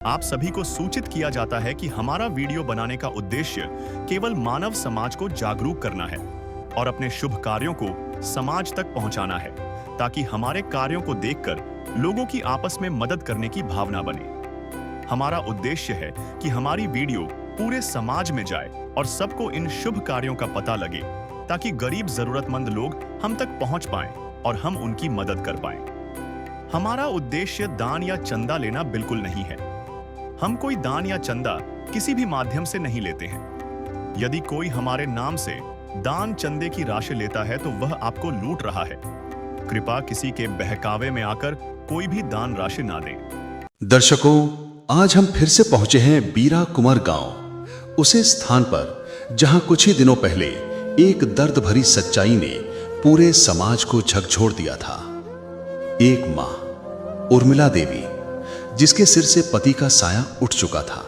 आप सभी को सूचित किया जाता है कि हमारा वीडियो बनाने का उद्देश्य केवल मानव समाज को जागरूक करना है और अपने शुभ कार्यों को समाज तक पहुंचाना है, ताकि हमारे कार्यों को देखकर लोगों की आपस में मदद करने की भावना बने। हमारा उद्देश्य है कि हमारी वीडियो पूरे समाज में जाए और सबको इन शुभ कार्यों का पता लगे, ताकि गरीब जरूरतमंद लोग हम तक पहुंच पाएं और हम उनकी मदद कर पाएं। हमारा उद्देश्य दान या चंदा लेना बिल्कुल नहीं है। हम कोई दान या चंदा किसी भी माध्यम से नहीं लेते हैं। यदि कोई हमारे नाम से दान चंदे की राशि लेता है तो वह आपको लूट रहा है। कृपया किसी के बहकावे में आकर कोई भी दान राशि ना दें। दर्शकों, आज हम फिर से पहुंचे हैं बीरा कुंवर गांव, उसे स्थान पर जहां कुछ ही दिनों पहले एक दर्द भरी सच्चाई ने पूरे समाज को झकझोर दिया था। एक मां, उर्मिला देवी, जिसके सिर से पति का साया उठ चुका था,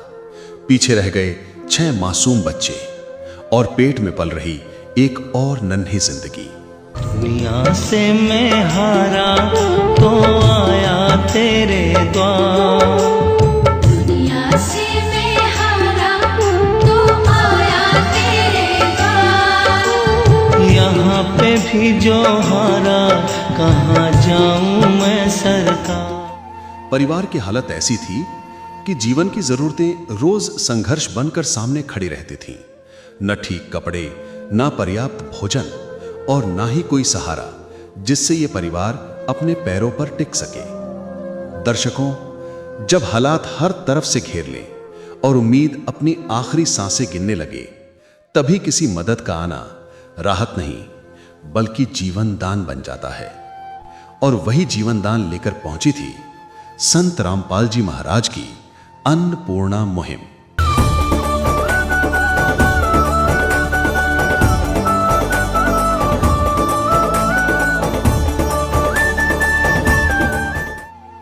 पीछे रह गए 6 मासूम बच्चे और पेट में पल रही एक और नन्ही जिंदगी। दुनिया से मैं हारा तो आया तेरे द्वार, दुनिया से मैं हारा तो आया तेरे द्वार। यहाँ पे भी जो हारा कहाँ जाऊं मैं सरकार। परिवार की हालत ऐसी थी कि जीवन की जरूरतें रोज संघर्ष बनकर सामने खड़ी रहती थीं। न ठीक कपड़े, न पर्याप्त भोजन और ना ही कोई सहारा जिससे ये परिवार अपने पैरों पर टिक सके। दर्शकों, जब हालात हर तरफ से घेर लें और उम्मीद अपनी आखिरी सांसें गिनने लगे, तभी किसी मदद का आना राहत नहीं बल्कि जीवन दान बन जाता है। और वही जीवन दान लेकर पहुंची थी संत रामपाल जी महाराज की अन्नपूर्णा मुहिम।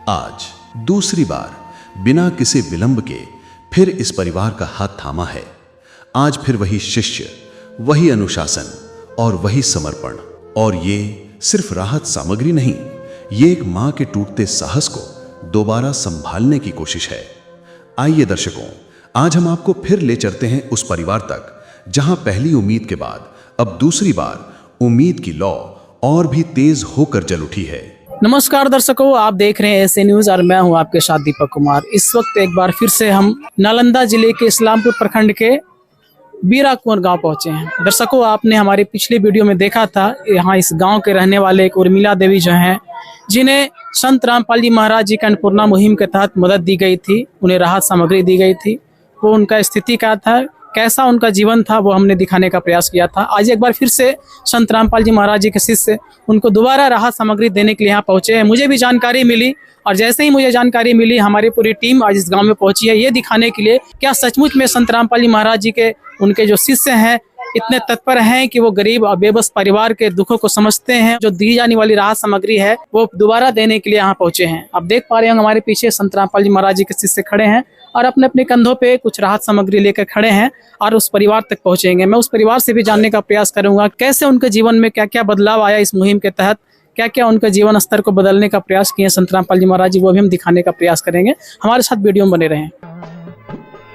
आज दूसरी बार बिना किसी विलंब के फिर इस परिवार का हाथ थामा है। आज फिर वही शिष्य, वही अनुशासन और वही समर्पण। और ये सिर्फ राहत सामग्री नहीं, ये एक मां के टूटते साहस को दोबारा संभालने की कोशिश है। आइए दर्शकों, आज हम आपको फिर ले चलते हैं उस परिवार तक जहां पहली उम्मीद के बाद अब दूसरी बार उम्मीद की लौ और भी तेज होकर जल उठी है। नमस्कार दर्शकों, आप देख रहे हैं ऐसे न्यूज और मैं हूं आपके साथ दीपक कुमार। इस वक्त एक बार फिर से हम नालंदा जिले के इस्लामपुर प्रखंड के बीरा कुंवर गांव पहुंचे हैं। दर्शकों, आपने हमारी पिछली वीडियो में देखा था, यहाँ इस गांव के रहने वाले एक उर्मिला देवी जो हैं, जिन्हें संत रामपाल जी महाराज जी के अन्नपूर्णा मुहिम के तहत मदद दी गई थी, उन्हें राहत सामग्री दी गई थी। वो उनका स्थिति क्या था, कैसा उनका जीवन था, वो हमने दिखाने का प्रयास किया था। आज एक बार फिर से संत रामपाल जी महाराज जी के शिष्य उनको दोबारा राहत सामग्री देने के लिए यहाँ पहुंचे हैं। मुझे भी जानकारी मिली और जैसे ही मुझे जानकारी मिली, हमारी पूरी टीम आज इस गांव में पहुंची है ये दिखाने के लिए क्या सचमुच में संत रामपाल जी महाराज जी के उनके जो शिष्य हैं इतने तत्पर हैं कि वो गरीब और बेबस परिवार के दुखों को समझते हैं। जो दी जाने वाली राहत सामग्री है वो दोबारा देने के लिए यहाँ पहुंचे हैं। आप देख पा रहे हैं हमारे पीछे संत रामपाल जी महाराज जी के शिष्य खड़े हैं और अपने अपने कंधों पे कुछ राहत सामग्री लेकर खड़े हैं और उस परिवार तक पहुंचेंगे। मैं उस परिवार से भी जानने का प्रयास करूंगा कैसे उनके जीवन में क्या क्या बदलाव आया इस मुहिम के तहत, क्या क्या उनके जीवन स्तर को बदलने का प्रयास किए संत रामपाल जी महाराज जी, वो भी हम दिखाने का प्रयास करेंगे। हमारे साथ वीडियो में बने रहें।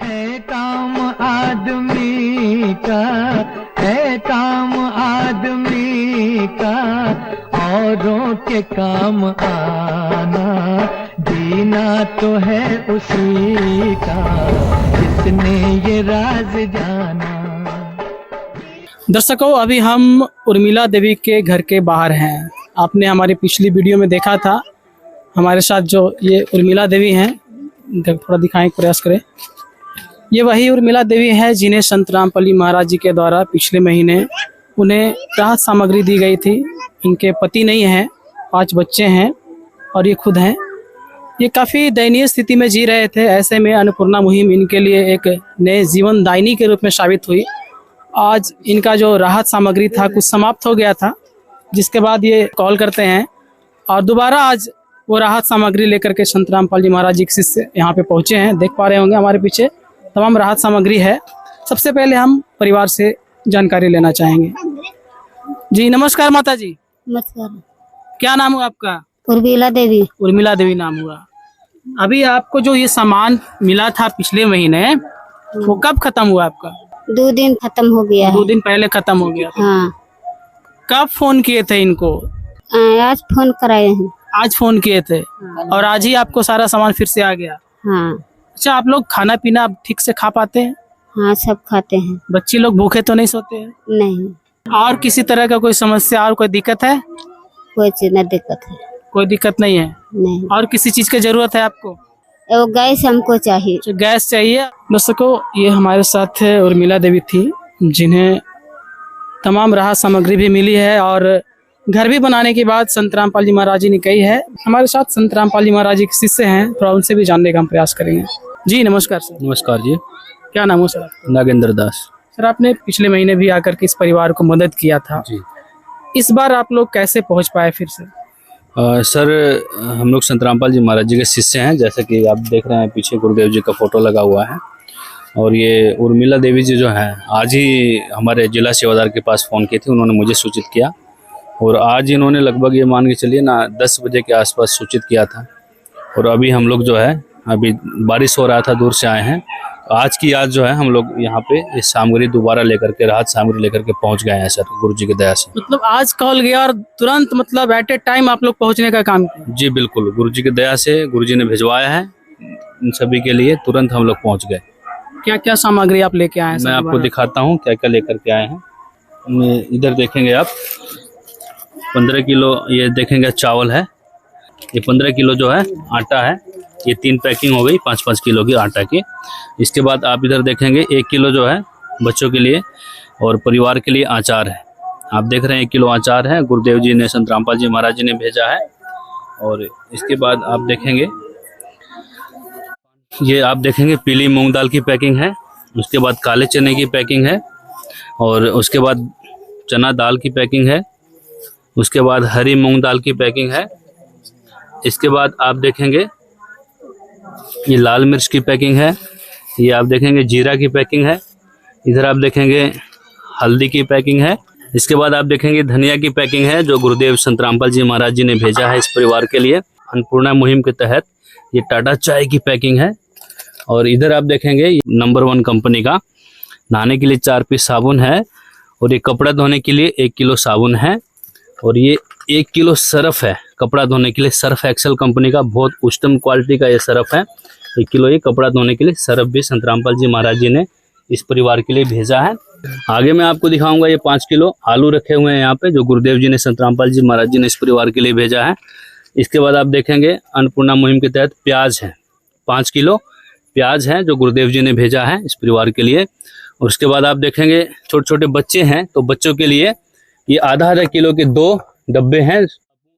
है काम आदमी का, है काम आदमी का, औरों के काम आना, जीना तो है उसी का जिसने ये राज जाना। दर्शकों, अभी हम उर्मिला देवी के घर के बाहर हैं। आपने हमारी पिछली वीडियो में देखा था, हमारे साथ जो ये उर्मिला देवी हैं, थोड़ा दिखाने का प्रयास करें। ये वही उर्मिला देवी है जिन्हें संत रामपाल जी महाराज जी के द्वारा पिछले महीने उन्हें राहत सामग्री दी गई थी। इनके पति नहीं हैं, 5 बच्चे हैं और ये खुद हैं। ये काफ़ी दयनीय स्थिति में जी रहे थे। ऐसे में अन्नपूर्णा मुहिम इनके लिए एक नए जीवन दायिनी के रूप में साबित हुई। आज इनका जो राहत सामग्री था कुछ समाप्त हो गया था, जिसके बाद ये कॉल करते हैं और दोबारा आज वो राहत सामग्री लेकर के संत रामपाल जी महाराज जी के शिष्य यहाँ पे पहुँचे हैं। देख पा रहे होंगे हमारे पीछे तमाम राहत सामग्री है। सबसे पहले हम परिवार से जानकारी लेना चाहेंगे। जी नमस्कार माता जी। नमस्कार। क्या नाम हुआ आपका? उर्मिला देवी। उर्मिला देवी नाम हुआ। अभी आपको जो ये सामान मिला था पिछले महीने, वो कब खत्म हुआ आपका? 2 दिन खत्म हो गया 2 है। दिन पहले खत्म हो गया था। हाँ, कब फोन किए थे इनको? आज फोन कराए हैं। आज फोन किए थे और आज ही आपको सारा सामान फिर से आ गया। हाँ अच्छा, आप लोग खाना पीना अब ठीक से खा पाते हैं? हाँ, सब खाते हैं। बच्चे लोग भूखे तो नहीं सोते हैं? नहीं, और किसी तरह का कोई समस्या और कोई दिक्कत है? कोई चीज न दिक्कत है। कोई दिक्कत नहीं है। नहीं, और किसी चीज की जरूरत है आपको? वो गैस हमको चाहिए। जो गैस चाहिए। दर्शकों, ये हमारे साथ उर्मिला देवी थी, जिन्हें तमाम राहत सामग्री भी मिली है और घर भी बनाने की बात संत रामपाल जी महाराज जी ने कही है। हमारे साथ संत रामपाल जी महाराज जी के शिष्य हैं, थोड़ा उनसे भी जानने का हम प्रयास करेंगे। जी नमस्कार सर। नमस्कार जी। क्या नाम हो सर आपका? नागेंद्र दास सर, आपने पिछले महीने भी आकर के इस परिवार को मदद किया था जी। इस बार आप लोग कैसे पहुंच पाए फिर से? सर, हम लोग संत रामपाल जी महाराज जी के शिष्य हैं। जैसे कि आप देख रहे हैं पीछे गुरुदेव जी का फोटो लगा हुआ है। और ये उर्मिला देवी जी जो हैं, आज ही हमारे जिला सेवादार के पास फ़ोन की थी, उन्होंने मुझे सूचित किया। और आज इन्होंने लगभग ये मान के चलिए ना 10 बजे के आसपास सूचित किया था। और अभी हम लोग जो है, अभी बारिश हो रहा था, दूर से आए हैं। आज की आज जो है हम लोग यहाँ पे ये सामग्री दोबारा लेकर के, राहत सामग्री लेकर के पहुँच गए हैं सर, गुरु जी की दया से। मतलब आज कॉल गया और तुरंत मतलब एट ए टाइम आप लोग पहुंचने का काम किया? जी बिल्कुल, गुरु जी की दया से गुरु जी ने भिजवाया है इन सभी के लिए, तुरंत हम लोग पहुँच गए। क्या क्या सामग्री आप लेके आए हैं? मैं आपको दिखाता हूँ क्या क्या लेकर के आए हैं। इधर देखेंगे आप 15 किलो ये देखेंगे चावल है। ये 15 किलो जो है आटा है। ये 3 पैकिंग हो गई 5-5 किलो की आटा की। इसके बाद आप इधर देखेंगे 1 किलो जो है बच्चों के लिए और परिवार के लिए आचार है। आप देख रहे हैं 1 किलो आचार है, गुरुदेव जी ने, संत रामपाल जी महाराज जी ने भेजा है। और इसके बाद आप देखेंगे, ये आप देखेंगे पीली मूंग दाल की पैकिंग है। उसके बाद काले चने की पैकिंग है। और उसके बाद चना दाल की पैकिंग है। उसके बाद हरी मूंग दाल की पैकिंग है। इसके बाद आप देखेंगे ये लाल मिर्च की पैकिंग है। ये आप देखेंगे जीरा की पैकिंग है। इधर आप देखेंगे हल्दी की पैकिंग है। इसके बाद आप देखेंगे धनिया की पैकिंग है, जो गुरुदेव संत रामपाल जी महाराज जी ने भेजा है इस परिवार के लिए अन्नपूर्णा मुहिम के तहत। ये टाटा चाय की पैकिंग है। और इधर आप देखेंगे नंबर 1 कंपनी का नहाने के लिए 4 पीस साबुन है। और ये कपड़ा धोने के लिए 1 किलो साबुन है। और ये 1 किलो सर्फ है कपड़ा धोने के लिए। सर्फ एक्सेल कंपनी का बहुत उच्चतम क्वालिटी का ये सर्फ है। 1 किलो ये कपड़ा धोने के लिए सर्फ भी संत रामपाल जी महाराज जी ने इस परिवार के लिए भेजा है। आगे मैं आपको दिखाऊंगा ये 5 किलो आलू रखे हुए हैं यहाँ पे, जो गुरुदेव जी ने, संत रामपाल जी महाराज जी ने इस परिवार के लिए भेजा है। इसके बाद आप देखेंगे अन्नपूर्णा मुहिम के तहत प्याज है, 5 किलो प्याज है, जो गुरुदेव जी ने भेजा है इस परिवार के लिए। और उसके बाद आप देखेंगे छोटे छोटे बच्चे हैं, तो बच्चों के लिए ये आधा किलो के 2 डब्बे हैं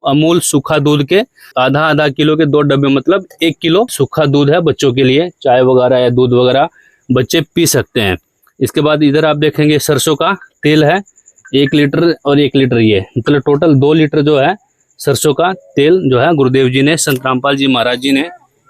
अमूल सूखा दूध के। आधा किलो के 2 डब्बे, मतलब 1 किलो सूखा दूध है बच्चों के लिए। चाय वगैरह या दूध वगैरह बच्चे पी सकते हैं। इसके बाद इधर आप देखेंगे सरसों का तेल है, 1 लीटर और 1 लीटर, ये मतलब टोटल 2 लीटर जो है सरसों का तेल जो है गुरुदेव जी ने, संत रामपाल जी महाराज जी ने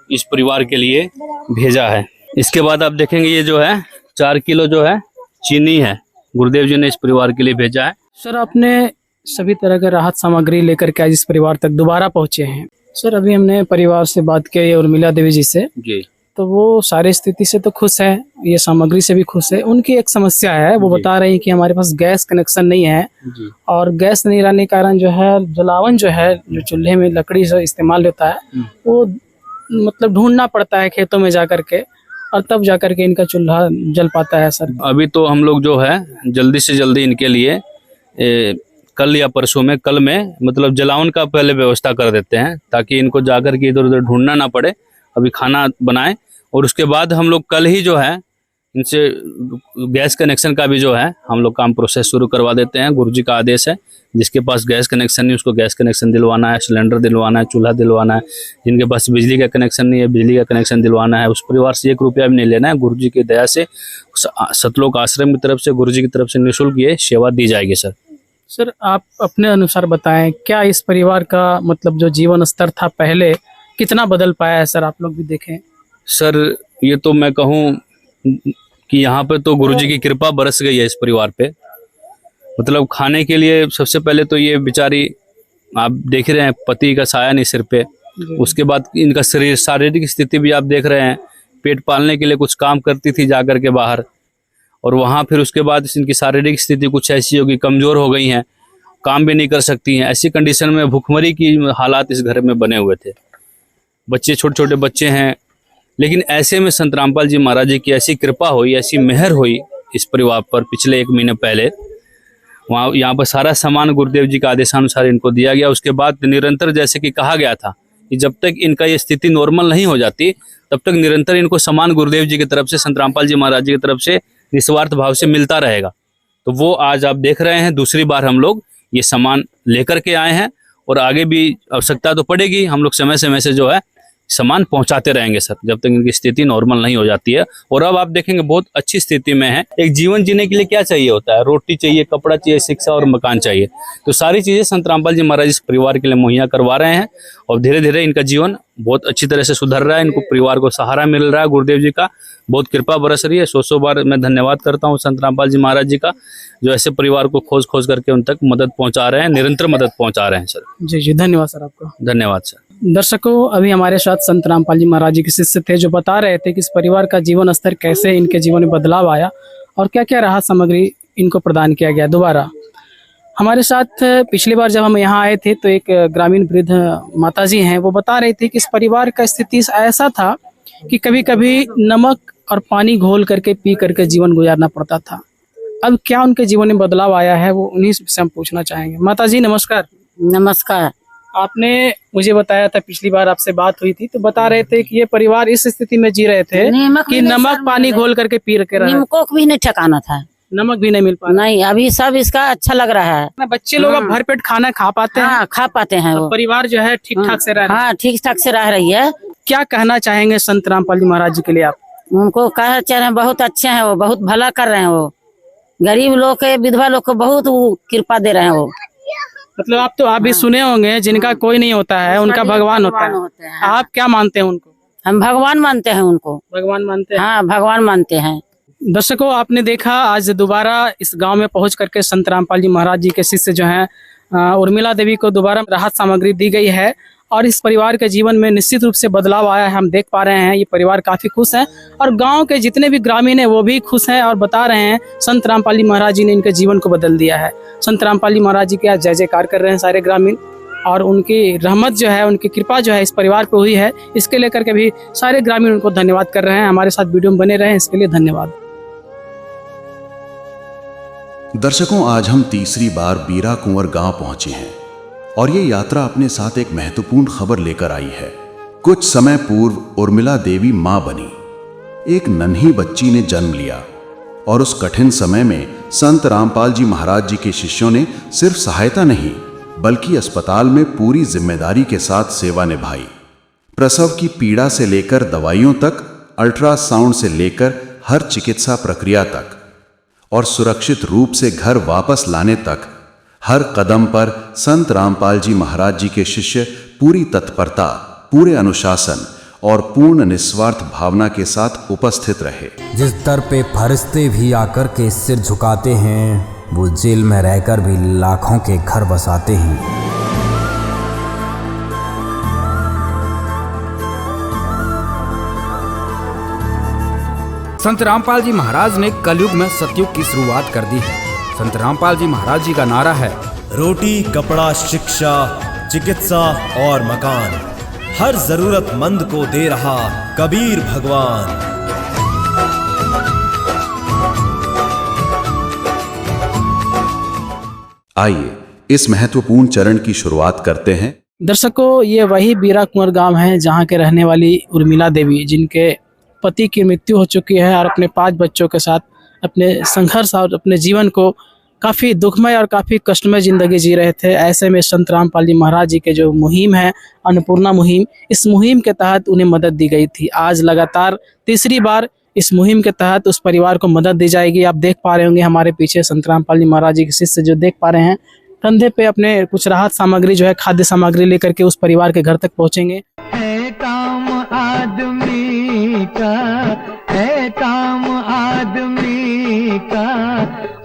इस परिवार के लिए भेजा है। इसके बाद आप देखेंगे ये जो है 4 किलो जो है चीनी है, गुरुदेव जी ने इस परिवार के लिए भेजा है। सर, आपने सभी तरह के राहत सामग्री लेकर के आज इस परिवार तक दोबारा पहुंचे हैं। सर, अभी हमने परिवार से बात की उर्मिला देवी जी से, जी, तो वो सारी स्थिति से तो खुश है, ये सामग्री से भी खुश है। उनकी एक समस्या है, वो बता रही है कि हमारे पास गैस कनेक्शन नहीं है जी। और गैस नहीं रहने के कारण जो है जलावन जो है, जो चूल्हे में लकड़ी से इस्तेमाल होता है, वो मतलब ढूंढना पड़ता है खेतों में जाकर के, और तब जाकर के इनका चूल्हा जल पाता है। सर, अभी तो हम लोग जो है जल्दी से जल्दी इनके लिए कल या परसों में, कल में मतलब जलावन का पहले व्यवस्था कर देते हैं, ताकि इनको जाकर के इधर उधर ढूंढना ना पड़े। अभी खाना बनाएं और उसके बाद हम लोग कल ही जो है इनसे गैस कनेक्शन का भी जो है हम लोग काम प्रोसेस शुरू करवा देते हैं। गुरुजी का आदेश है, जिसके पास गैस कनेक्शन नहीं उसको गैस कनेक्शन दिलवाना है, सिलेंडर दिलवाना है, चूल्हा दिलवाना है। जिनके पास बिजली का कनेक्शन नहीं है, बिजली का कनेक्शन दिलवाना है। उस परिवार से 1 रुपया भी नहीं लेना है। गुरुजी की दया से सतलोक आश्रम की तरफ से, गुरुजी की तरफ से निःशुल्क ये सेवा दी जाएगी। सर, आप अपने अनुसार बताएं, क्या इस परिवार का मतलब जो जीवन स्तर था पहले, कितना बदल पाया है? सर, आप लोग भी देखें। सर, ये तो मैं कहूँ कि यहाँ पे तो गुरुजी की कृपा बरस गई है इस परिवार पे। मतलब खाने के लिए सबसे पहले तो ये बेचारी, आप देख रहे हैं, पति का साया नहीं सिर पे, उसके बाद इनका शरीर शारीरिक स्थिति भी आप देख रहे हैं, पेट पालने के लिए कुछ काम करती थी जाकर के बाहर, और वहाँ फिर उसके बाद इनकी शारीरिक स्थिति कुछ ऐसी होगी, कमज़ोर हो गई हैं, काम भी नहीं कर सकती हैं। ऐसी कंडीशन में भुखमरी की हालात इस घर में बने हुए थे। बच्चे, छोटे छोटे बच्चे हैं, लेकिन ऐसे में संत रामपाल जी महाराज जी की ऐसी कृपा हुई, ऐसी मेहर हुई इस परिवार पर। पिछले 1 महीने पहले वहाँ यहाँ पर सारा सामान गुरुदेव जी के आदेशानुसार इनको दिया गया। उसके बाद निरंतर, जैसे कि कहा गया था कि जब तक इनका ये स्थिति नॉर्मल नहीं हो जाती तब तक निरंतर इनको सामान गुरुदेव जी की तरफ से, संत रामपाल जी महाराज जी की तरफ से निस्वार्थ भाव से मिलता रहेगा। तो वो आज आप देख रहे हैं, दूसरी बार हम लोग ये सामान लेकर के आए हैं, और आगे भी आवश्यकता तो पड़ेगी, हम लोग समय समय से जो है सामान पहुंचाते रहेंगे सर, जब तक इनकी स्थिति नॉर्मल नहीं हो जाती है। और अब आप देखेंगे बहुत अच्छी स्थिति में है। एक जीवन जीने के लिए क्या चाहिए होता है? रोटी चाहिए, कपड़ा चाहिए, शिक्षा और मकान चाहिए। तो सारी चीजें संत रामपाल जी महाराज इस परिवार के लिए मुहैया करवा रहे हैं, और धीरे धीरे इनका जीवन बहुत अच्छी तरह से सुधर रहा है। इनको परिवार को सहारा मिल रहा है, गुरुदेव जी का बहुत कृपा बरस रही है। 100 बार मैं धन्यवाद करता हूँ संत रामपाल जी महाराज जी का, जो ऐसे परिवार को खोज खोज करके उन तक मदद पहुंचा रहे हैं, निरंतर मदद पहुंचा रहे हैं सर। जी जी, धन्यवाद सर आपका। धन्यवाद सर। दर्शकों, अभी हमारे साथ संत रामपाल जी महाराज जी के शिष्य थे, जो बता रहे थे कि इस परिवार का जीवन स्तर कैसे इनके जीवन में बदलाव आया और क्या क्या राहत सामग्री इनको प्रदान किया गया। दोबारा हमारे साथ पिछली बार जब हम यहाँ आए थे तो एक ग्रामीण वृद्ध माताजी हैं, वो बता रही थी कि इस परिवार का स्थिति ऐसा था कि कभी कभी नमक और पानी घोल करके पी करके जीवन गुजारना पड़ता था। अब क्या उनके जीवन में बदलाव आया है, वो उन्हीं से हम पूछना चाहेंगे। माताजी नमस्कार। नमस्कार। आपने मुझे बताया था, पिछली बार आपसे बात हुई थी तो बता रहे थे कि ये परिवार इस स्थिति में जी रहे थे कि नमक पानी घोल करके पी के रहे। नीमको भी नहीं ठिकाना था, नमक भी नहीं मिल पा रहा। नहीं, अभी सब इसका अच्छा लग रहा है। बच्चे लोग अब भरपेट खाना खा पाते हैं। हाँ, खा पाते हैं वो। परिवार जो है ठीक ठाक से रह रहा है। हाँ, ठीक ठाक से रह रही है। क्या कहना चाहेंगे संत रामपाल जी महाराज जी के लिए आप? उनको कह चाह रहे हैं, बहुत अच्छे हैं वो, बहुत भला कर रहे हैं वो। गरीब लोग के, विधवा लोग को बहुत वो कृपा दे रहे हैं वो। मतलब आप भी सुने होंगे, जिनका कोई नहीं होता है उनका भगवान होता है। आप क्या मानते हैं उनको? हम भगवान मानते हैं उनको। भगवान मानते हैं? हाँ, भगवान मानते हैं। दर्शकों, आपने देखा आज दोबारा इस गांव में पहुंच करके संत रामपाल जी महाराज जी के शिष्य जो हैं उर्मिला देवी को दोबारा राहत सामग्री दी गई है, और इस परिवार के जीवन में निश्चित रूप से बदलाव आया है। हम देख पा रहे हैं ये परिवार काफी खुश है, और गांव के जितने भी ग्रामीण हैं वो भी खुश हैं और बता रहे हैं संत रामपाल जी महाराज जी ने इनके जीवन को बदल दिया है। संत रामपाल जी महाराज जी के आज जय जयकार कर रहे हैं सारे ग्रामीण, और उनकी रहमत जो है, उनकी कृपा जो है इस परिवार पे हुई है, इसके लेकर के भी सारे ग्रामीण उनको धन्यवाद कर रहे हैं। हमारे साथ वीडियो में बने रहे, इसके लिए धन्यवाद। दर्शकों, आज हम तीसरी बार बीरा कुंवर गांव पहुंचे हैं, और ये यात्रा अपने साथ एक महत्वपूर्ण खबर लेकर आई है। कुछ समय पूर्व उर्मिला देवी मां बनी। एक नन्ही बच्ची ने जन्म लिया, और उस कठिन समय में संत रामपाल जी महाराज जी के शिष्यों ने सिर्फ सहायता नहीं बल्कि अस्पताल में पूरी जिम्मेदारी के साथ सेवा निभाई। प्रसव की पीड़ा से लेकर दवाइयों तक, अल्ट्रासाउंड से लेकर हर चिकित्सा प्रक्रिया तक, और सुरक्षित रूप से घर वापस लाने तक हर कदम पर संत रामपाल जी महाराज जी के शिष्य पूरी तत्परता, पूरे अनुशासन और पूर्ण निस्वार्थ भावना के साथ उपस्थित रहे। जिस दर पे फरिश्ते भी आकर के सिर झुकाते हैं, वो जेल में रहकर भी लाखों के घर बसाते हैं। संत रामपाल जी महाराज ने कलयुग में सतयुग की शुरुआत कर दी है। संत रामपाल जी महाराज जी का नारा है, रोटी, कपड़ा, शिक्षा, चिकित्सा और मकान, हर जरूरतमंद को दे रहा कबीर भगवान। आइए इस महत्वपूर्ण चरण की शुरुआत करते हैं। दर्शकों, ये वही बीरा कुंवर गांव है जहां के रहने वाली उर्मिला देवी, जिनके पति की मृत्यु हो चुकी है और अपने 5 बच्चों के साथ अपने संघर्ष और अपने जीवन को काफ़ी दुखमय और काफ़ी कष्टमय ज़िंदगी जी रहे थे। ऐसे में संत रामपाल जी महाराज जी के जो मुहिम है, अन्नपूर्णा मुहिम, इस मुहिम के तहत उन्हें मदद दी गई थी। आज लगातार तीसरी बार इस मुहिम के तहत उस परिवार को मदद दी जाएगी। आप देख पा रहे होंगे हमारे पीछे संत रामपाल जी महाराज जी के शिष्य जो देख पा रहे हैं, कंधे पे अपने कुछ राहत सामग्री जो है, खाद्य सामग्री लेकर के उस परिवार के घर तक पहुँचेंगे। है काम आदमी का, है काम आदमी का,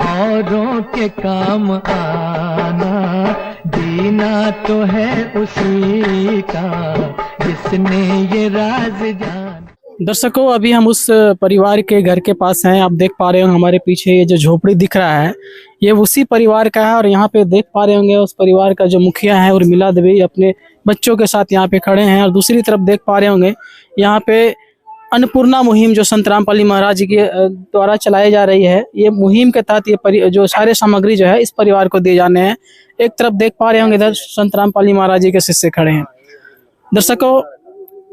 औरों के काम आना दीना तो है उसी का जिसने ये राज जान। दर्शकों, अभी हम उस परिवार के घर के पास हैं। आप देख पा रहे हो हमारे पीछे ये जो झोपड़ी दिख रहा है, ये उसी परिवार का है। और यहाँ पे देख पा रहे होंगे उस परिवार का जो मुखिया है उर्मिला देवी अपने बच्चों के साथ यहाँ पे खड़े हैं। और दूसरी तरफ देख पा रहे होंगे यहाँ पे अन्नपूर्णा मुहिम जो संत रामपाल महाराज जी के द्वारा चलाई जा रही है, ये मुहिम के तहत ये जो सारे सामग्री जो है इस परिवार को दिए जाने हैं। एक तरफ देख पा रहे होंगे इधर संत रामपाल महाराज जी के शिष्य खड़े हैं। दर्शकों,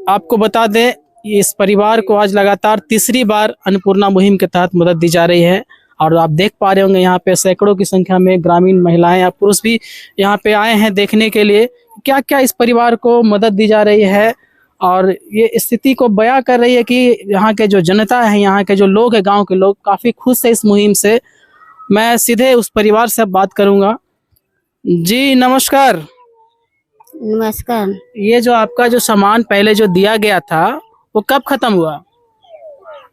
आपको बता दें इस परिवार को आज लगातार तीसरी बार अन्नपूर्णा मुहिम के तहत मदद दी जा रही है। और आप देख पा रहे होंगे यहाँ पे सैकड़ों की संख्या में ग्रामीण महिलाएं या पुरुष भी यहाँ पे आए हैं देखने के लिए क्या क्या इस परिवार को मदद दी जा रही है। और ये स्थिति को बयां कर रही है कि यहाँ के जो जनता है, यहाँ के जो लोग हैं, गांव के लोग काफी खुश है इस मुहिम से। मैं सीधे उस परिवार से बात करूंगा। जी नमस्कार। नमस्कार। ये जो आपका जो सामान पहले जो दिया गया था वो कब खत्म हुआ?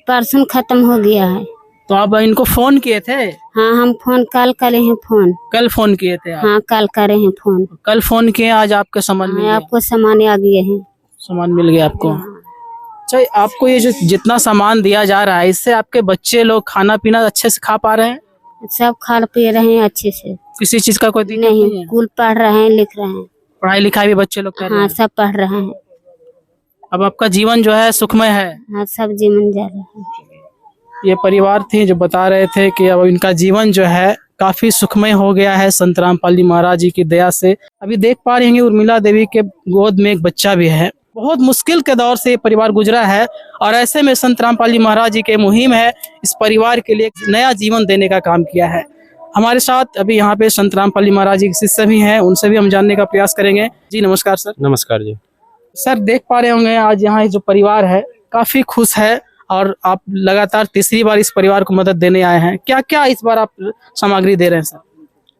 परसों खत्म हो गया है। तो आप इनको फोन किए थे? हाँ, हम फोन कल करे हैं। फोन कल फोन किए थे आप? हाँ, कल करे हैं फोन। कल फोन किए, आज आपके सामान मिल गया? आपको सामान आ गए हैं। सामान मिल गया आपको? अच्छा, आपको ये जो जितना सामान दिया जा रहा है इससे आपके बच्चे लोग खाना पीना अच्छे से खा पा रहे हैं? सब खा पी रहे हैं अच्छे से, किसी चीज का कोई दिक्कत नहीं। है? स्कूल पढ़ रहे हैं, लिख रहे हैं। पढ़ाई लिखाई भी बच्चे लोग कर रहे हाँ, हैं? सब पढ़ रहे हैं। अब आपका जीवन जो है सुखमय है? हाँ, सब जीवन जा रहा है। ये परिवार थे जो बता रहे थे कि अब इनका जीवन जो है काफी सुखमय हो गया है संत रामपाल जी महाराज जी की दया से। अभी देख पा रहे हैं उर्मिला देवी के गोद में एक बच्चा भी है। बहुत मुश्किल के दौर से ये परिवार गुजरा है और ऐसे में संत रामपाल जी महाराज जी के मुहिम है इस परिवार के लिए एक नया जीवन देने का काम किया है। हमारे साथ अभी यहाँ पे संत रामपाल जी महाराज जी के शिष्य भी हैं, उनसे भी हम जानने का प्रयास करेंगे। जी नमस्कार सर। नमस्कार जी। सर, देख पा रहे होंगे आज यहाँ जो परिवार है काफी खुश है और आप लगातार तीसरी बार इस परिवार को मदद देने आए हैं। क्या क्या इस बार आप सामग्री दे रहे हैं सर?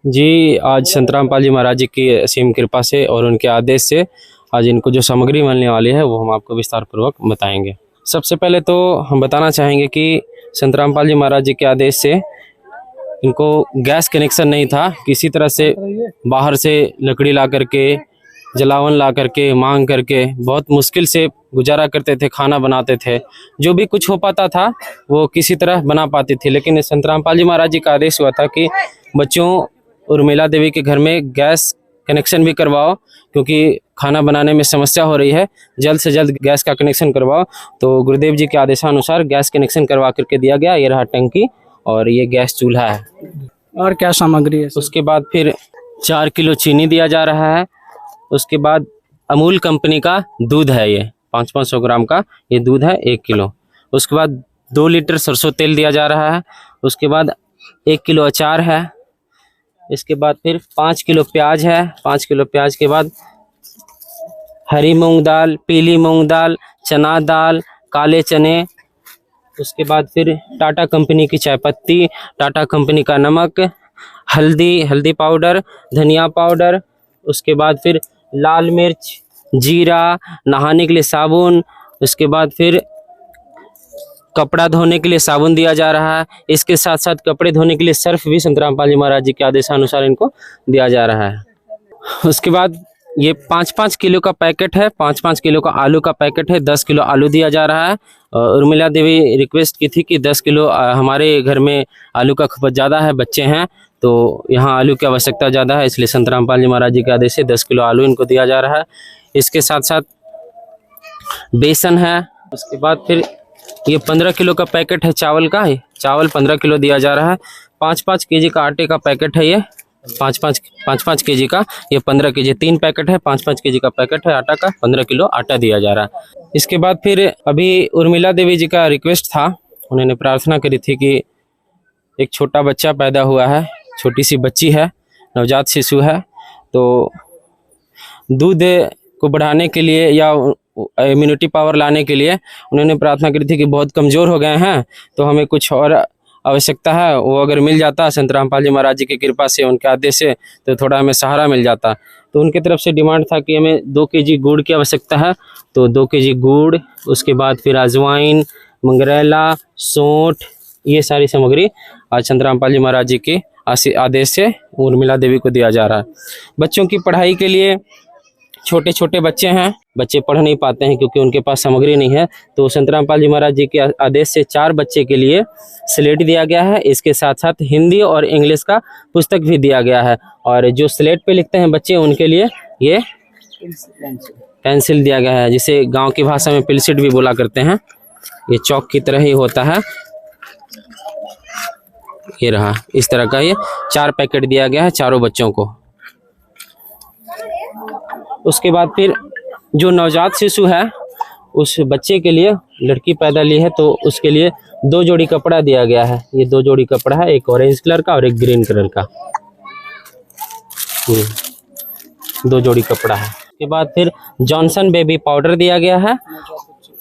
जी, आज संत रामपाल जी महाराज जी की असीम कृपा से और उनके आदेश से आज इनको जो सामग्री मिलने वाली है वो हम आपको विस्तार पूर्वक बताएंगे। सबसे पहले तो हम बताना चाहेंगे कि संत रामपाल जी महाराज जी के आदेश से इनको गैस कनेक्शन नहीं था। किसी तरह से बाहर से लकड़ी ला करके, जलावन ला करके, मांग करके बहुत मुश्किल से गुजारा करते थे, खाना बनाते थे। जो भी कुछ हो पाता था वो किसी तरह बना पाती थी। लेकिन संत रामपाल जी महाराज जी का आदेश हुआ था कि बच्चों उर्मिला देवी के घर में गैस कनेक्शन भी करवाओ, क्योंकि खाना बनाने में समस्या हो रही है, जल्द से जल्द गैस का कनेक्शन करवाओ। तो गुरुदेव जी के आदेशानुसार गैस कनेक्शन करवा करके दिया गया। ये रहा टंकी और ये गैस चूल्हा है। और क्या सामग्री है? उसके बाद फिर 4 किलो चीनी दिया जा रहा है। उसके बाद अमूल कंपनी का दूध है, ये 500 ग्राम का ये दूध है 1 किलो। उसके बाद 2 लीटर सरसों तेल दिया जा रहा है। उसके बाद 1 किलो अचार है। इसके बाद फिर 5 किलो प्याज है। 5 किलो प्याज के बाद हरी मूंग दाल, पीली मूंग दाल, चना दाल, काले चने। उसके बाद फिर टाटा कंपनी की चाय पत्ती, टाटा कंपनी का नमक, हल्दी पाउडर, धनिया पाउडर। उसके बाद फिर लाल मिर्च, जीरा, नहाने के लिए साबुन। उसके बाद फिर कपड़ा धोने के लिए साबुन दिया जा रहा है। इसके साथ साथ कपड़े धोने के लिए सर्फ भी संत रामपाल जी महाराज जी के आदेशानुसार इनको दिया जा रहा है। उसके बाद ये 5-5 किलो का पैकेट है, 5-5 किलो का आलू का पैकेट है, 10 किलो आलू दिया जा रहा है। उर्मिला देवी रिक्वेस्ट की थी कि 10 किलो हमारे घर में आलू का खपत ज़्यादा है, बच्चे हैं तो यहाँ आलू की आवश्यकता ज़्यादा है, इसलिए संत रामपाल जी महाराज जी के आदेश से 10 किलो आलू इनको दिया जा रहा है। इसके साथ साथ बेसन है। उसके बाद फिर ये 15 किलो का पैकेट है चावल का, चावल 15 किलो दिया जा रहा है। 5-5 केजी का आटे का पैकेट है, ये 5-5 केजी का, ये 15 केजी 3 पैकेट है। 5-5 केजी का पैकेट है आटा का, 15 किलो आटा दिया जा रहा है। इसके बाद फिर अभी उर्मिला देवी जी का रिक्वेस्ट था, उन्होंने प्रार्थना करी थी कि एक छोटा बच्चा पैदा हुआ है, छोटी सी बच्ची है, नवजात शिशु है, तो दूध को बढ़ाने के लिए या इम्यूनिटी पावर लाने के लिए उन्होंने प्रार्थना करी थी कि बहुत कमज़ोर हो गए हैं, तो हमें कुछ और आवश्यकता है, वो अगर मिल जाता संत रामपाल जी महाराज जी की कृपा से, उनके आदेश से, तो थोड़ा हमें सहारा मिल जाता। तो उनकी तरफ से डिमांड था कि हमें 2 केजी गुड़ की आवश्यकता है, तो 2 केजी गुड़। उसके बाद फिर अजवाइन, मंगरेला, सौंठ, ये सारी सामग्री आज संत रामपाल जी महाराज जी के आदेश से उर्मिला देवी को दिया जा रहा है। बच्चों की पढ़ाई के लिए छोटे छोटे बच्चे हैं, बच्चे पढ़ नहीं पाते हैं क्योंकि उनके पास सामग्री नहीं है, तो संत रामपाल जी महाराज जी के आदेश से 4 बच्चे के लिए स्लेट दिया गया है। इसके साथ साथ हिंदी और इंग्लिश का पुस्तक भी दिया गया है। और जो स्लेट पे लिखते हैं बच्चे, उनके लिए ये पेंसिल दिया गया है, जिसे गांव की भाषा में पिलसिट भी बोला करते हैं। ये चौक की तरह ही होता है। ये रहा, इस तरह का ये 4 पैकेट दिया गया है चारों बच्चों को। उसके बाद फिर जो नवजात शिशु है, उस बच्चे के लिए, लड़की पैदा ली है तो उसके लिए 2 जोड़ी कपड़ा दिया गया है। ये 2 जोड़ी कपड़ा है, एक ऑरेंज कलर का और एक ग्रीन कलर का। ये 2 जोड़ी कपड़ा है। उसके बाद फिर जॉनसन बेबी पाउडर दिया गया है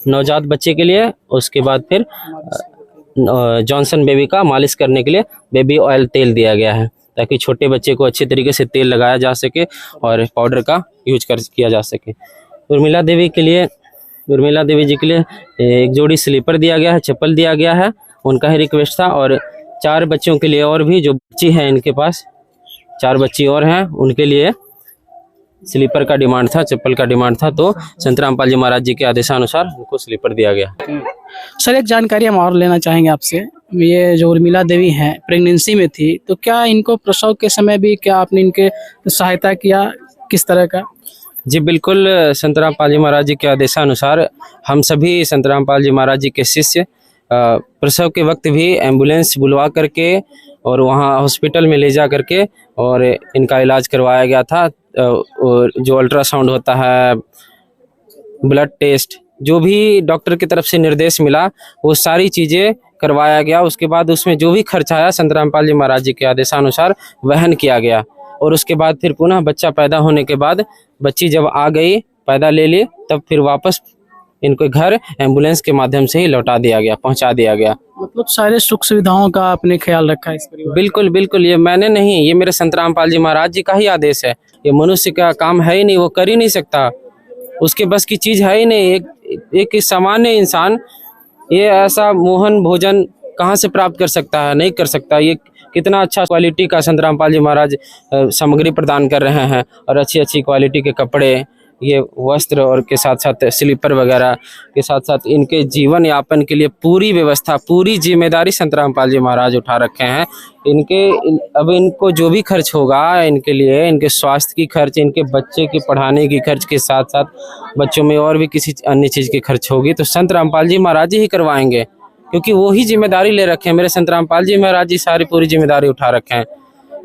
नवजात बच्चे के लिए। उसके बाद फिर जॉनसन बेबी का मालिश करने के लिए बेबी ऑयल तेल दिया गया है, ताकि छोटे बच्चे को अच्छे तरीके से तेल लगाया जा सके और पाउडर का यूज किया जा सके। उर्मिला देवी जी के लिए एक जोड़ी स्लीपर दिया गया है, चप्पल दिया गया है, उनका ही रिक्वेस्ट था। और 4 बच्चों के लिए और भी, जो बच्ची हैं इनके पास 4 बच्ची और हैं, उनके लिए स्लीपर का डिमांड था, चप्पल का डिमांड था, तो संत रामपाल जी महाराज जी के आदेशानुसार उनको स्लीपर दिया गया। सर एक जानकारी हम और लेना चाहेंगे आपसे। ये जो उर्मिला देवी हैं प्रेगनेंसी में थी, तो क्या इनको प्रसव के समय भी क्या आपने इनके सहायता किया, किस तरह का? जी बिल्कुल, संत रामपाल जी महाराज जी के आदेशानुसार हम सभी संत रामपाल जी महाराज जी के शिष्य प्रसव के वक्त भी एम्बुलेंस बुलवा करके और वहाँ हॉस्पिटल में ले जा करके और इनका इलाज करवाया गया था। और जो अल्ट्रासाउंड होता है, ब्लड टेस्ट, जो भी डॉक्टर की तरफ से निर्देश मिला, वो सारी चीज़ें करवाया गया। उसके बाद उसमें जो भी खर्च आया संत रामपाल जी महाराज जी के आदेशानुसार वहन किया गया। और उसके बाद फिर पुनः बच्चा पैदा होने के बाद बच्ची जब आ गई, पैदा ले ली, तब फिर वापस इनको घर एम्बुलेंस के माध्यम से ही लौटा दिया गया, पहुंचा दिया गया। मतलब सारे सुख सुविधाओं का आपने ख्याल रखा है इस परिवार? बिल्कुल बिल्कुल, ये मैंने नहीं, ये मेरे संत रामपाल जी महाराज जी का ही आदेश है। ये मनुष्य का काम है ही नहीं, वो कर ही नहीं सकता, उसके बस की चीज है ही नहीं। एक सामान्य इंसान ये ऐसा मोहन भोजन कहाँ से प्राप्त कर सकता है? नहीं कर सकता। ये कितना अच्छा क्वालिटी का संत रामपाल जी महाराज सामग्री प्रदान कर रहे हैं, और अच्छी अच्छी क्वालिटी के कपड़े, ये वस्त्र, और के साथ साथ स्लीपर वगैरह के साथ साथ इनके जीवन यापन के लिए पूरी व्यवस्था, पूरी जिम्मेदारी संत रामपाल जी महाराज उठा रखे हैं। अब इनको जो भी खर्च होगा इनके लिए, इनके स्वास्थ्य की खर्च, इनके बच्चे की पढ़ाने की खर्च के साथ साथ बच्चों में और भी किसी अन्य चीज़ की खर्च होगी तो संत रामपाल जी महाराज ही करवाएंगे, क्योंकि वो ही जिम्मेदारी ले रखे हैं। मेरे संत रामपाल जी महाराज जी सारी पूरी जिम्मेदारी उठा रखे हैं।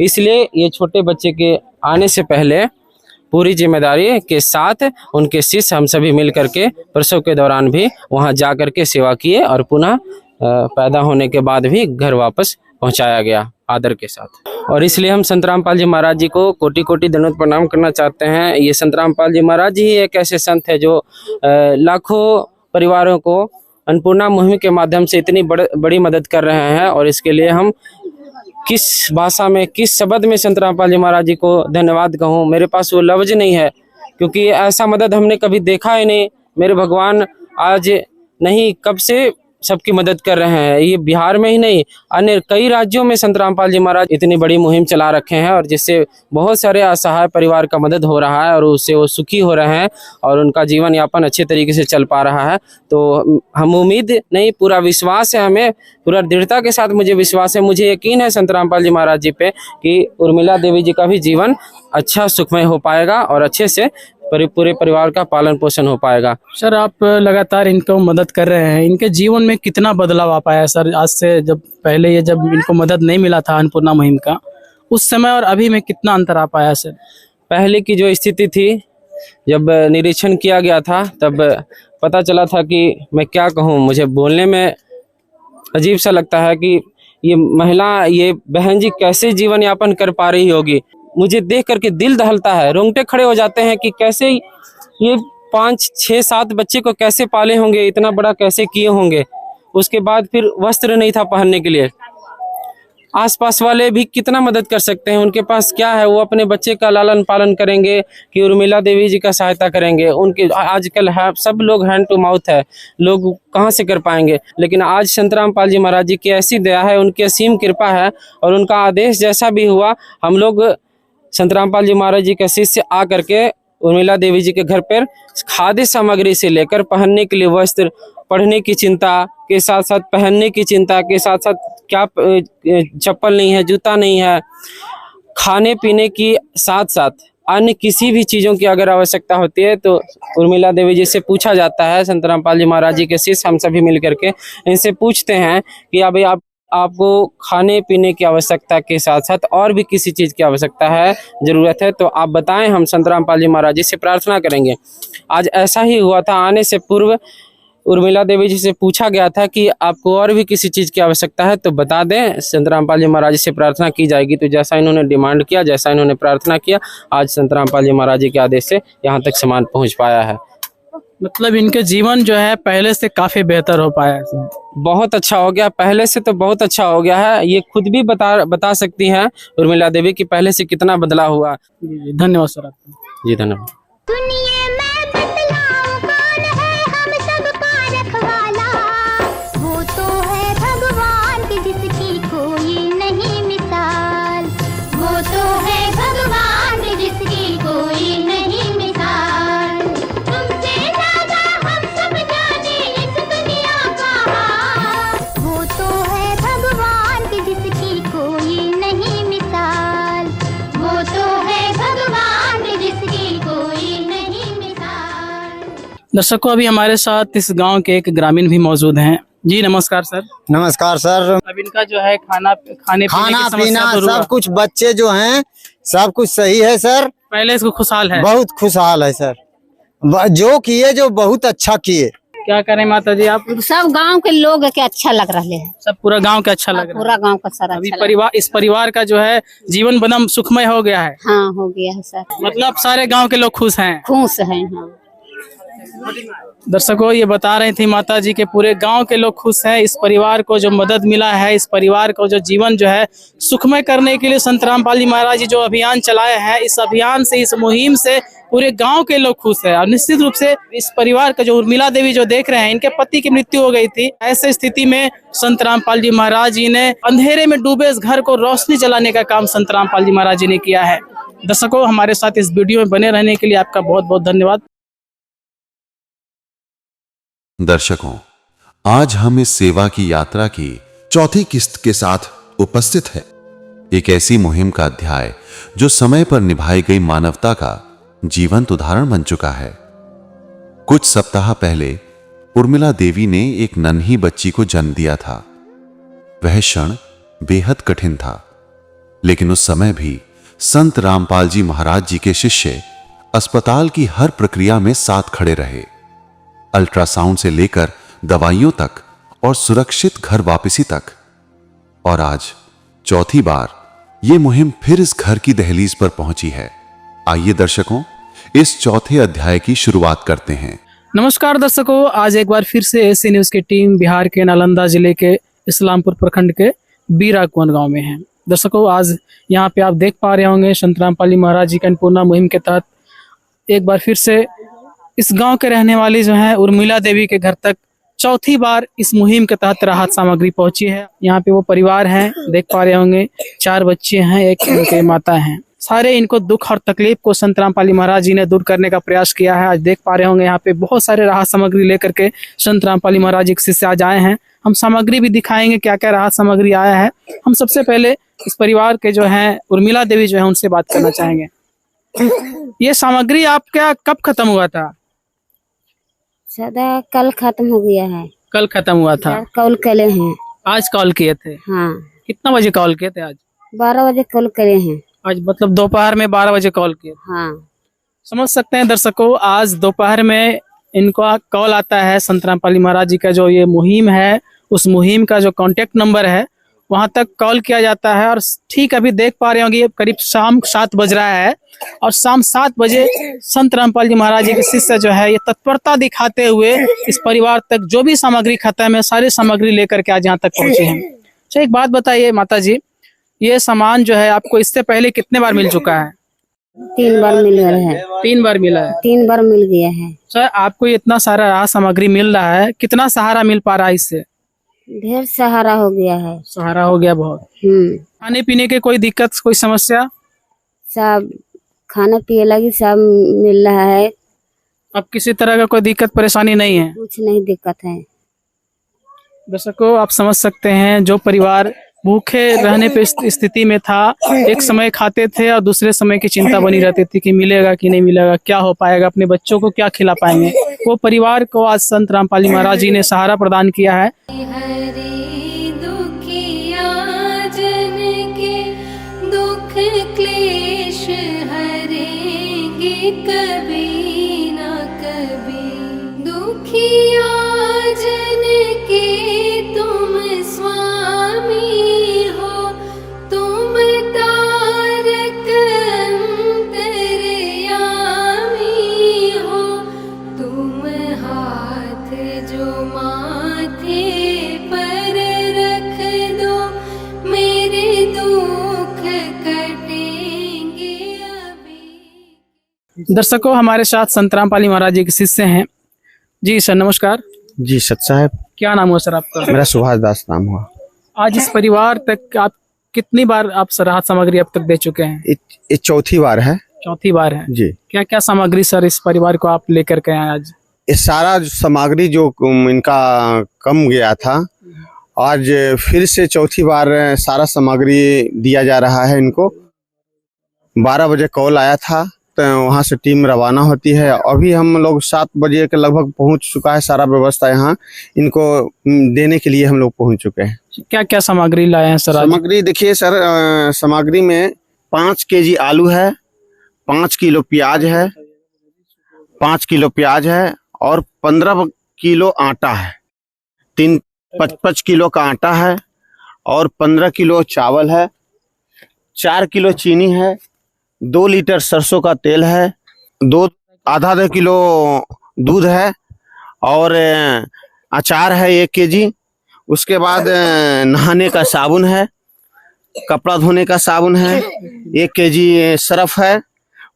इसलिए ये छोटे बच्चे के आने से पहले पूरी जिम्मेदारी के साथ उनके शिष्य हम सभी मिल करके प्रसव के दौरान भी वहां जा करके सेवा किए, और पुनः पैदा होने के बाद भी घर वापस पहुंचाया गया आदर के साथ। और इसलिए हम संत रामपाल जी महाराज जी को कोटि कोटि दंडवत प्रणाम करना चाहते हैं। ये संत रामपाल जी महाराज जी ही एक ऐसे संत है जो लाखों परिवारों को अन्नपूर्णा मुहिम के माध्यम से इतनी बड़ी मदद कर रहे हैं। और इसके लिए हम किस भाषा में, किस शब्द में संत रामपाल जी महाराज जी को धन्यवाद कहूँ, मेरे पास वो लफ्ज नहीं है, क्योंकि ऐसा मदद हमने कभी देखा ही नहीं। मेरे भगवान आज नहीं, कब से सबकी मदद कर रहे हैं। ये बिहार में ही नहीं, अन्य कई राज्यों में संत रामपाल जी महाराज इतनी बड़ी मुहिम चला रखे हैं, और जिससे बहुत सारे असहाय परिवार का मदद हो रहा है, और उससे वो सुखी हो रहे हैं, और उनका जीवन यापन अच्छे तरीके से चल पा रहा है। तो हम उम्मीद नहीं, पूरा विश्वास है, हमें पूरा दृढ़ता के साथ मुझे विश्वास है, मुझे यकीन है संत रामपाल जी महाराज जी पे कि उर्मिला देवी जी का भी जीवन अच्छा सुखमय हो पाएगा, और अच्छे से पूरे परिवार का पालन पोषण हो पाएगा। सर आप लगातार इनको मदद कर रहे हैं, इनके जीवन में कितना बदलाव आ पाया सर आज से? जब पहले जब इनको मदद नहीं मिला था अन्नपूर्णा मुहिम का, उस समय और अभी में कितना अंतर आ पाया सर? पहले की जो स्थिति थी, जब निरीक्षण किया गया था, तब पता चला था कि मैं क्या कहूँ, मुझे बोलने में अजीब सा लगता है कि ये महिला, ये बहन जी कैसे जीवन यापन कर पा रही होगी। मुझे देख करके दिल दहलता है, रोंगटे खड़े हो जाते हैं कि कैसे ये 5, 6, 7 बच्चे को कैसे पाले होंगे, इतना बड़ा कैसे किए होंगे। उसके बाद फिर वस्त्र नहीं था पहनने के लिए, आसपास वाले भी कितना मदद कर सकते हैं, उनके पास क्या है, वो अपने बच्चे का लालन पालन करेंगे कि उर्मिला देवी जी का सहायता करेंगे। उनके आजकल है सब लोग हैंड टू माउथ है, लोग कहाँ से कर पाएंगे, लेकिन आज संत रामपाल जी महाराज जी की ऐसी दया है, उनकी असीम कृपा है और उनका आदेश जैसा भी हुआ, हम लोग संत रामपाल जी महाराज जी के शिष्य आ करके उर्मिला देवी जी के घर पर खाद्य सामग्री से लेकर पहनने के लिए वस्त्र, पढ़ने की चिंता के साथ साथ पहनने की चिंता के साथ साथ क्या चप्पल नहीं है, जूता नहीं है, खाने पीने की साथ साथ अन्य किसी भी चीज़ों की अगर आवश्यकता होती है तो उर्मिला देवी जी से पूछा जाता है। संत रामपाल जी महाराज जी के शिष्य हम सभी मिल करके इनसे पूछते हैं कि अभी आपको खाने पीने की आवश्यकता के साथ साथ और भी किसी चीज़ की आवश्यकता है, ज़रूरत है तो आप बताएं, हम संत रामपाल जी महाराज जी से प्रार्थना करेंगे। आज ऐसा ही हुआ था, आने से पूर्व उर्मिला देवी जी से पूछा गया था कि आपको और भी किसी चीज़ की आवश्यकता है तो बता दें, संत रामपाल जी महाराज जी से प्रार्थना की जाएगी। तो जैसा इन्होंने डिमांड किया, जैसा इन्होंने प्रार्थना किया, आज संत रामपाल जी महाराज जी के आदेश से यहाँ तक सामान पहुँच पाया है। मतलब इनके जीवन जो है पहले से काफी बेहतर हो पाया है। बहुत अच्छा हो गया, पहले से तो बहुत अच्छा हो गया है। ये खुद भी बता सकती हैं उर्मिला देवी कि पहले से कितना बदलाव हुआ। धन्यवाद सर आपका। जी धन्यवाद। दुनिया में बतलाओ कौन है हम सबका रखवाला, वो तो है भगवान की जिसकी कोई नहीं मिसाल, वो तो है भगवान की जिसकी कोई नहीं मिसाल। तुमसे ज्यादा हम सब जाने इस दुनिया का हाल, वो तो है भगवान की जिसकी कोई नहीं मिसाल, वो तो है भगवान की जिसकी कोई नहीं मिसाल। दर्शकों, अभी हमारे साथ इस गांव के एक ग्रामीण भी मौजूद हैं। जी नमस्कार सर। नमस्कार सर। अब इनका जो है खाना खाना की पीना समस्या दूर हुआ। सब कुछ, बच्चे जो हैं सब कुछ सही है सर। पहले इसको खुशहाल है, बहुत खुशहाल है सर। जो किए जो बहुत अच्छा किए। क्या करें माता जी, आप सब गांव के लोग के अच्छा लग रहे हैं, सब पूरा गांव का अच्छा लग रहा है। पूरा गांव का सारा अभी अच्छा इस परिवार का जो है जीवन बदम सुखमय हो गया है। हाँ हो गया है सर, मतलब सारे गांव के लोग खुश हैं। खुश हैं। हाँ दर्शकों, ये बता रही थी माता जी के पूरे गांव के लोग खुश हैं। इस परिवार को जो मदद मिला है, इस परिवार को जो जीवन जो है सुखमय करने के लिए संत रामपाल जी महाराज जी जो अभियान चलाए हैं, इस अभियान से, इस मुहिम से पूरे गांव के लोग खुश हैं। और निश्चित रूप से इस परिवार का जो उर्मिला देवी जो देख रहे हैं, इनके पति की मृत्यु हो गई थी। ऐसे स्थिति में संत रामपाल जी महाराज जी ने अंधेरे में डूबे इस घर को रोशनी जलाने का काम संत रामपाल जी महाराज जी ने किया है। दर्शकों, हमारे साथ इस वीडियो में बने रहने के लिए आपका बहुत बहुत धन्यवाद। दर्शकों, आज हम इस सेवा की यात्रा की चौथी किस्त के साथ उपस्थित है। एक ऐसी मुहिम का अध्याय जो समय पर निभाई गई मानवता का जीवंत उदाहरण बन चुका है। कुछ सप्ताह पहले उर्मिला देवी ने एक नन्ही बच्ची को जन्म दिया था। वह क्षण बेहद कठिन था, लेकिन उस समय भी संत रामपाल जी महाराज जी के शिष्य अस्पताल की हर प्रक्रिया में साथ खड़े रहे। अल्ट्रासाउंड से लेकर दवाइयों तक और सुरक्षित घर वापसी तक। और आज चौथी बार यह मुहिम फिर इस घर की दहलीज पर पहुंची है। आइए दर्शकों, इस चौथे अध्याय की शुरुआत करते हैं। नमस्कार दर्शकों, आज एक बार फिर से एसी न्यूज की टीम बिहार के नालंदा जिले के इस्लामपुर प्रखंड के बीरा कुंवर गांव में है। दर्शकों, आज यहाँ पे आप देख पा रहे होंगे संत रामपाल जी महाराज जी की अन्नपूर्णा मुहिम के तहत एक बार फिर से इस गांव के रहने वाली जो है उर्मिला देवी के घर तक चौथी बार इस मुहिम के तहत राहत सामग्री पहुंची है। यहाँ पे वो परिवार हैं, देख पा रहे होंगे 4 बच्चे हैं, एक उनके माता हैं। सारे इनको दुख और तकलीफ को संत रामपाल जी महाराज जी ने दूर करने का प्रयास किया है। आज देख पा रहे होंगे यहाँ पे बहुत सारे राहत सामग्री लेकर के संत रामपाल जी महाराज जी के शिष्य आज आए हैं। हम सामग्री भी दिखाएंगे क्या क्या राहत सामग्री आया है। हम सबसे पहले इस परिवार के जो है उर्मिला देवी जो है उनसे बात करना चाहेंगे। ये सामग्री आपका कब खत्म हुआ था? सदा कल खत्म हो गया है। कल खत्म हुआ था। कॉल करे हैं। आज कॉल किए थे? हाँ। कितना बजे कॉल किए थे आज? 12 बजे कॉल करे हैं। आज मतलब दोपहर में 12 बजे कॉल किए? हाँ। समझ सकते हैं दर्शकों, आज दोपहर में इनको कॉल आता है। संत रामपाल जी महाराज जी का जो ये मुहिम है, उस मुहिम का जो कांटेक्ट नंबर है वहां तक कॉल किया जाता है। और ठीक अभी देख पा रहे होंगे ये करीब शाम 7 बज रहा है और शाम 7 बजे संत रामपाल जी महाराज जी के शिष्य जो है ये तत्परता दिखाते हुए इस परिवार तक जो भी सामग्री खत्म है सारी सामग्री लेकर के आज यहाँ तक पहुंचे हैं। तो एक बात बताइए माता जी, ये सामान जो है आपको इससे पहले कितने बार मिल चुका है? 3 बार मिल गया है। 3 बार मिला है। 3 बार मिल गया है। सर आपको ये इतना सारा राहत सामग्री मिल रहा है, कितना सहारा मिल पा रहा है इससे? ढेर सहारा हो गया है। सहारा हो गया बहुत। खाने पीने के कोई दिक्कत, कोई समस्या? सब खाने पिए लगी सब मिल रहा है। अब किसी तरह का कोई दिक्कत परेशानी नहीं है? कुछ नहीं दिक्कत है। दर्शकों आप समझ सकते हैं, जो परिवार भूखे रहने पे स्थिति में था, एक समय खाते थे और दूसरे समय की चिंता बनी रहती थी कि मिलेगा कि नहीं मिलेगा, क्या हो पाएगा, अपने बच्चों को क्या खिला पाएंगे, वो परिवार को आज संत रामपाल जी महाराज जी ने सहारा प्रदान किया है। दुख क्लेश हरेंगे कभी ना कभी, दुखिया जन के तुम स्वामी हो, तुम तारक अंतर्यामी हो, तुम हाथ जो माथे पर रख दो, मेरे दुख कटेंगे अभी। दर्शकों हमारे साथ संत रामपाल जी महाराज जी के शिष्य हैं। जी सर नमस्कार। जी सत साहब। क्या नाम हुआ सर आपका? मेरा सुभाष दास नाम हुआ। आज इस परिवार तक आप कितनी बार आप राहत सामग्री अब तक दे चुके हैं? ये चौथी बार है। चौथी बार है जी। क्या क्या सामग्री सर इस परिवार को आप लेकर के आए आज? ये सारा सामग्री जो इनका कम गया था, आज फिर से चौथी बार सारा सामग्री दिया जा रहा है इनको। 12 बजे कॉल आया था, तो वहाँ से टीम रवाना होती है। अभी हम लोग 7 बजे के लगभग पहुँच चुका है, सारा व्यवस्था यहाँ इनको देने के लिए हम लोग पहुँच चुके हैं। क्या क्या सामग्री लाए हैं सर? सामग्री देखिए सर, सामग्री में 5 केजी आलू है, 5 किलो प्याज है, 5 किलो प्याज है और 15 किलो आटा है, 55 किलो का आटा है और 15 किलो चावल है, 4 किलो चीनी है, 2 लीटर सरसों का तेल है, आधा किलो दूध है और अचार है 1 केजी। उसके बाद नहाने का साबुन है, कपड़ा धोने का साबुन है, 1 केजी सरफ है।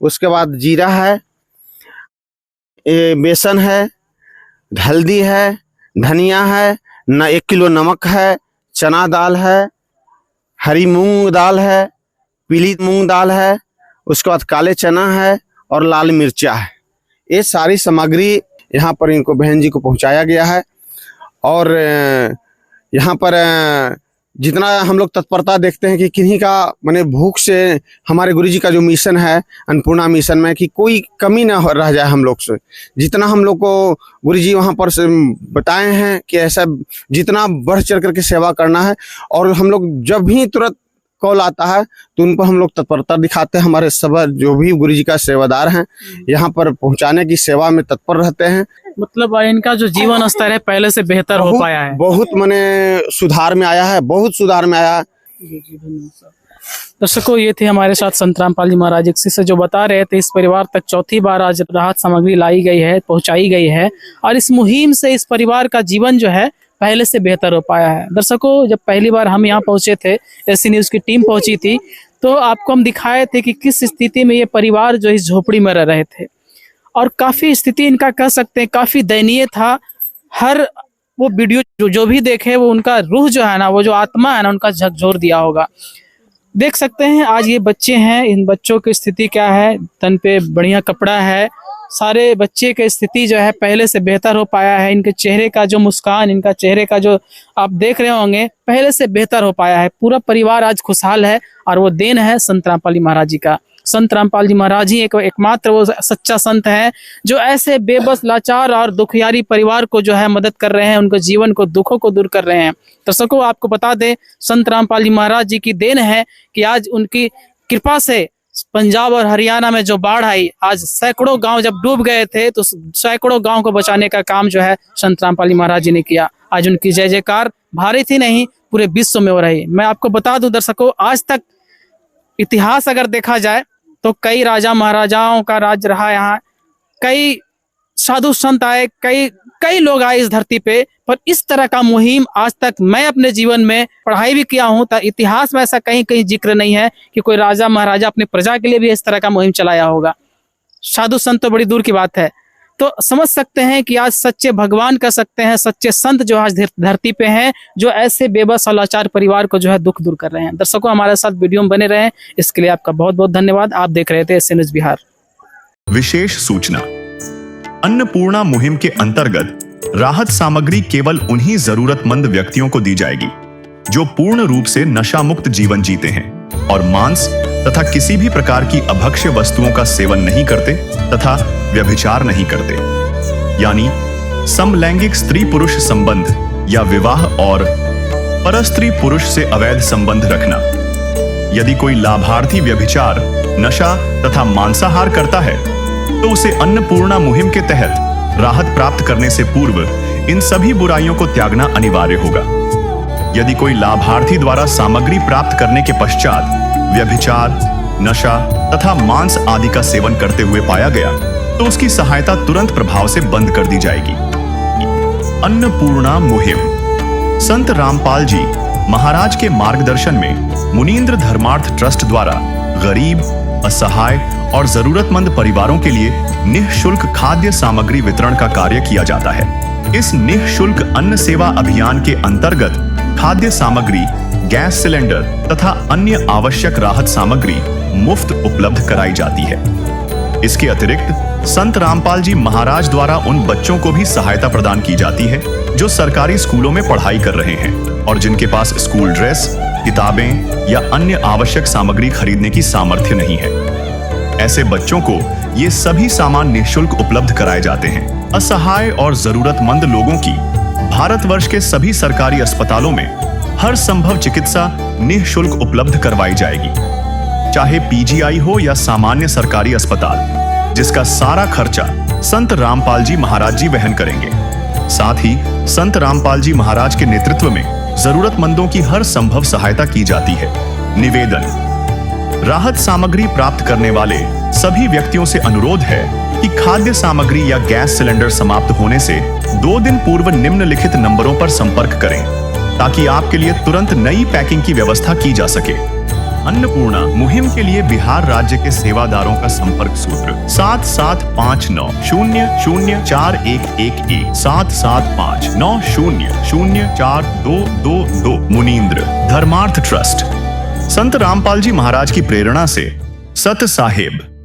उसके बाद जीरा है, बेसन है, हल्दी है, धनिया है, 1 किलो नमक है, चना दाल है, हरी मूंग दाल है, पीली मूंग दाल है, उसके बाद काले चना है और लाल मिर्चा है। ये सारी सामग्री यहाँ पर इनको बहन जी को पहुँचाया गया है। और यहाँ पर जितना हम लोग तत्परता देखते हैं कि किन्हीं का माने भूख से, हमारे गुरुजी का जो मिशन है अन्नपूर्णा मिशन में, कि कोई कमी ना रह जाए हम लोग से। जितना हम लोग को गुरुजी वहाँ पर से बताए हैं कि ऐसा जितना बढ़ चढ़ करके सेवा करना है, और हम लोग जब भी तुरंत कॉल आता है तो उन पर हम लोग तत्परता दिखाते हैं। हमारे सब जो भी गुरुजी का सेवादार हैं यहाँ पर पहुँचाने की सेवा में तत्पर रहते हैं। मतलब इनका जो जीवन स्तर है पहले से बेहतर हो पाया है, बहुत माने सुधार में आया है, बहुत सुधार में आया है। दर्शकों ये थे हमारे साथ संत रामपाल जी महाराज से जो बता रहे थे, इस परिवार तक चौथी बार आज राहत सामग्री लाई गई है, पहुंचाई गई है, और इस मुहिम से इस परिवार का जीवन जो है पहले से बेहतर हो पाया है। दर्शकों जब पहली बार हम यहाँ पहुंचे थे, एसी न्यूज की टीम पहुंची थी, तो आपको हम दिखाए थे कि किस स्थिति में ये परिवार जो इस झोपड़ी में रह रहे थे, और काफी स्थिति इनका कह सकते हैं काफी दयनीय था। हर वो वीडियो जो भी देखे वो उनका रूह जो है ना, वो जो आत्मा है ना, उनका झकझोर दिया होगा। देख सकते हैं आज ये बच्चे हैं, इन बच्चों की स्थिति क्या है, तन पे बढ़िया कपड़ा है, सारे बच्चे की स्थिति जो है पहले से बेहतर हो पाया है। इनके चेहरे का जो मुस्कान, इनका चेहरे का जो आप देख रहे होंगे, पहले से बेहतर हो पाया है। पूरा परिवार आज खुशहाल है, और वो देन है संत रामपाल जी महाराज जी का। संत रामपाल जी महाराज ही एकमात्र वो सच्चा संत है जो ऐसे बेबस, लाचार और दुखियारी परिवार को जो है मदद कर रहे हैं, उनके जीवन को, दुखों को दूर कर रहे हैं। दर्शकों आपको बता दें, संत रामपाल जी महाराज जी की देन है कि आज उनकी कृपा से पंजाब और हरियाणा में जो बाढ़ आई, आज सैकड़ों गांव जब डूब गए थे, तो सैकड़ों गांव को बचाने का काम जो है संत रामपाल जी महाराज जी ने किया। आज उनकी जय जयकार भारत ही नहीं पूरे विश्व में हो रही। मैं आपको बता दूं दर्शकों, आज तक इतिहास अगर देखा जाए तो कई राजा महाराजाओं का राज रहा यहाँ, कई साधु संत आए, कई कई लोग आए इस धरती पे, पर इस तरह का मुहिम आज तक मैं अपने जीवन में पढ़ाई भी किया हूं, तो इतिहास में ऐसा कहीं कहीं जिक्र नहीं है कि कोई राजा महाराजा अपनी प्रजा के लिए भी इस तरह का मुहिम चलाया होगा। साधु संत तो बड़ी दूर की बात है। तो समझ सकते हैं कि आज सच्चे भगवान कह सकते हैं, सच्चे संत जो आज धरती पे हैं, जो ऐसे बेबस और लाचार परिवार को जो है दुख दूर कर रहे हैं। दर्शकों, हमारे साथ वीडियो में बने रहें, इसके लिए आपका बहुत बहुत धन्यवाद। आप देख रहे थे SN न्यूज़ बिहार। विशेष सूचना, अन्नपूर्णा मुहिम के अंतर्गत राहत सामग्री केवल उन्हीं जरूरतमंद व्यक्तियों को दी जाएगी जो पूर्ण रूप से नशा मुक्त जीवन जीते हैं और मांस तथा किसी भी प्रकार की अभक्ष्य वस्तुओं का सेवन नहीं करते तथा व्यभिचार नहीं करते, यानी समलैंगिक स्त्री पुरुष संबंध या विवाह और परस्त्री पुरुष से अवैध संबंध रखना। यदि कोई लाभार्थी व्यभिचार, नशा तथा मांसाहार करता है तो उसे अन्नपूर्णा मुहिम के तहत राहत प्राप्त करने से पूर्व इन सभी बुराइयों को त्यागना अनिवार्य होगा। यदि कोई लाभार्थी द्वारा सामग्री प्राप्त करने के पश्चात व्यभिचार, नशा तथा मांस आदि का सेवन करते हुए पाया गया तो उसकी सहायता तुरंत प्रभाव से बंद कर दी जाएगी। अन्नपूर्णा मुहिम संत रामपाल जी महाराज के मार्गदर्शन में मुनींद्र धर्मार्थ ट्रस्ट द्वारा गरीब, असहाय और जरूरतमंद परिवारों के लिए निःशुल्क खाद्य सामग्री वितरण का कार्य किया जाता है। इस निःशुल्क अन्न सेवा अभियान के अंतर्गत खाद्य सामग्री, गैस सिलेंडर तथा अन्य आवश्यक राहत सामग्री मुफ्त उपलब्ध कराई जाती है। इसके अतिरिक्त संत रामपाल जी महाराज द्वारा उन बच्चों को भी सहायता प्रदान की जाती है जो सरकारी स्कूलों में पढ़ाई कर रहे हैं और जिनके पास स्कूल ड्रेस, किताबें या अन्य आवश्यक सामग्री खरीदने की सामर्थ्य नहीं है। ऐसे बच्चों को ये सभी सामान निःशुल्क उपलब्ध कराए जाते हैं। असहाय और जरूरतमंद लोगों की भारतवर्ष के सभी सरकारी अस्पतालों में हर संभव चिकित्सा निःशुल्क उपलब्ध करवाई जाएगी, चाहे PGI हो या सामान्य सरकारी अस्पताल, जिसका सारा खर्चा संत रामपाल जी महाराज जी वहन करेंगे। साथ ही संत रामपाल जी महाराज के नेतृत्व में जरूरतमंदों की हर संभव सहायता की जाती है। निवेदन, राहत सामग्री प्राप्त करने वाले सभी व्यक्तियों से अनुरोध है कि खाद्य सामग्री या गैस सिलेंडर समाप्त होने से 2 दिन पूर्व निम्नलिखित नंबरों पर संपर्क करें ताकि आपके लिए तुरंत नई पैकिंग की व्यवस्था की जा सके। अन्नपूर्णा मुहिम के लिए बिहार राज्य के सेवादारों का संपर्क सूत्र 7759000411 7759004222। मुनींद्र धर्मार्थ ट्रस्ट संत रामपाल जी महाराज की प्रेरणा से सत साहेब